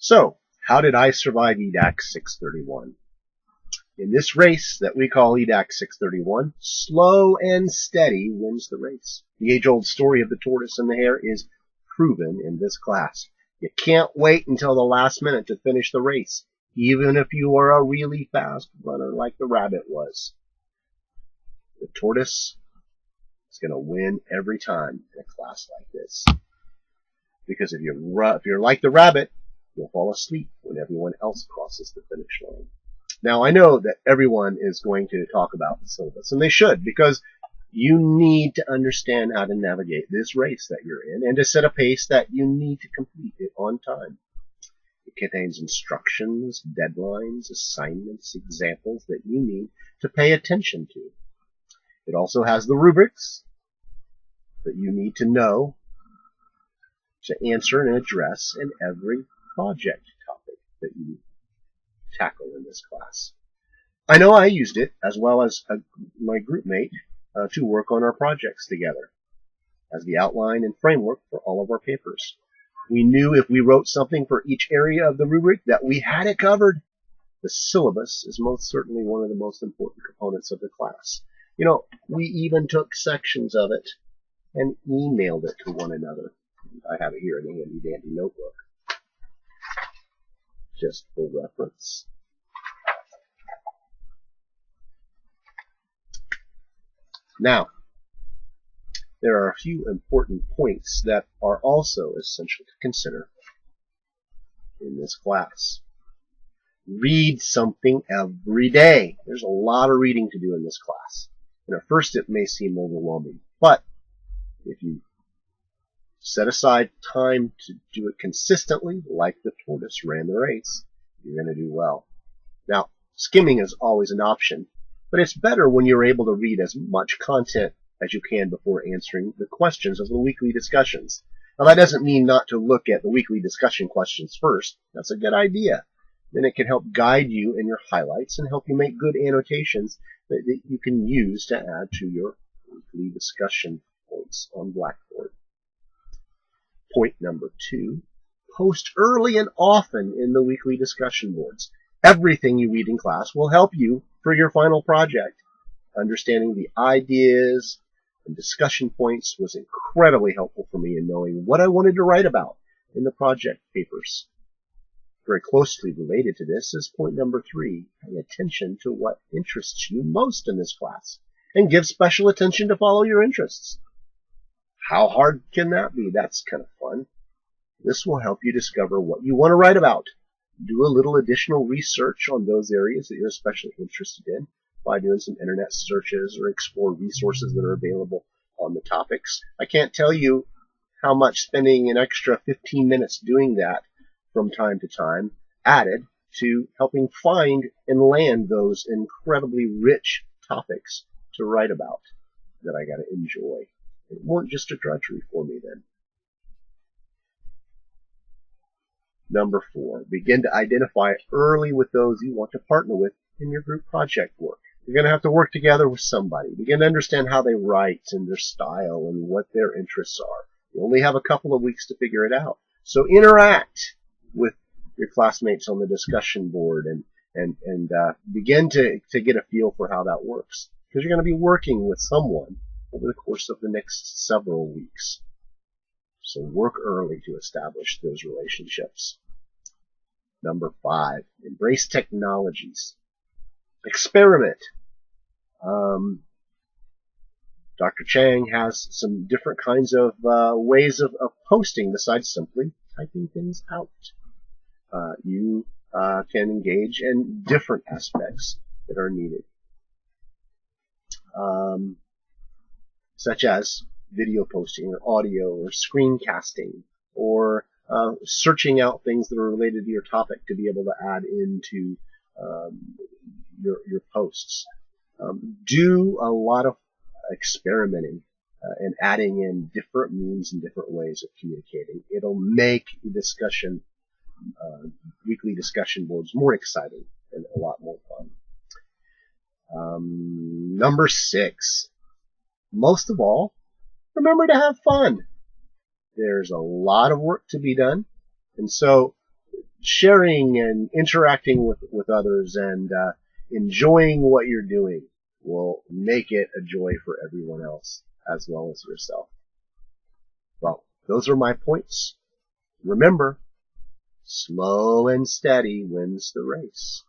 So, how did I survive EDAC 631? In this race that we call EDAC 631, slow and steady wins the race. The age-old story of the tortoise and the hare is proven in this class. You can't wait until the last minute to finish the race, even if you are a really fast runner like the rabbit was. The tortoise is going to win every time in a class like this. Because if you're like the rabbit, you'll fall asleep when everyone else crosses the finish line. Now, I know that everyone is going to talk about the syllabus, and they should, because you need to understand how to navigate this race that you're in and to set a pace that you need to complete it on time. It contains instructions, deadlines, assignments, examples that you need to pay attention to. It also has the rubrics that you need to know to answer and address in every project topic that you tackle in this class. I know I used it, as well as my group mate, to work on our projects together as the outline and framework for all of our papers. We knew if we wrote something for each area of the rubric that we had it covered. The syllabus is most certainly one of the most important components of the class. You know, we even took sections of it and emailed it to one another. I have it here in a handy dandy notebook, just for reference. Now, there are a few important points that are also essential to consider in this class. Read something every day. There's a lot of reading to do in this class. And at first it may seem overwhelming, but if you set aside time to do it consistently, like the tortoise ran the race, you're going to do well. Now, skimming is always an option, but it's better when you're able to read as much content as you can before answering the questions of the weekly discussions. Now, that doesn't mean not to look at the weekly discussion questions first. That's a good idea. Then it can help guide you in your highlights and help you make good annotations that you can use to add to your weekly discussion points on Blackboard. Point number 2, post early and often in the weekly discussion boards. Everything you read in class will help you for your final project. Understanding the ideas and discussion points was incredibly helpful for me in knowing what I wanted to write about in the project papers. Very closely related to this is point number 3, pay attention to what interests you most in this class and give special attention to follow your interests. How hard can that be? That's kind of fun. This will help you discover what you want to write about. Do a little additional research on those areas that you're especially interested in by doing some internet searches or explore resources that are available on the topics. I can't tell you how much spending an extra 15 minutes doing that from time to time added to helping find and land those incredibly rich topics to write about that I got to enjoy. It weren't just a drudgery for me then. Number 4, begin to identify early with those you want to partner with in your group project work. You're going to have to work together with somebody. Begin to understand how they write and their style and what their interests are. You only have a couple of weeks to figure it out. So interact with your classmates on the discussion board and begin to get a feel for how that works. Because you're going to be working with someone over the course of the next several weeks. So work early to establish those relationships. Number 5, embrace technologies. Experiment. Dr. Chang has some different kinds of ways of posting besides simply typing things out. You can engage in different aspects that are needed. Such as video posting or audio or screencasting or searching out things that are related to your topic to be able to add into your posts. Do a lot of experimenting and adding in different means and different ways of communicating. It'll make discussion, weekly discussion boards more exciting and a lot more fun. Number 6, most of all, remember to have fun. There's a lot of work to be done, and so sharing and interacting with others and enjoying what you're doing will make it a joy for everyone else as well as yourself. Well, those are my points. Remember, slow and steady wins the race.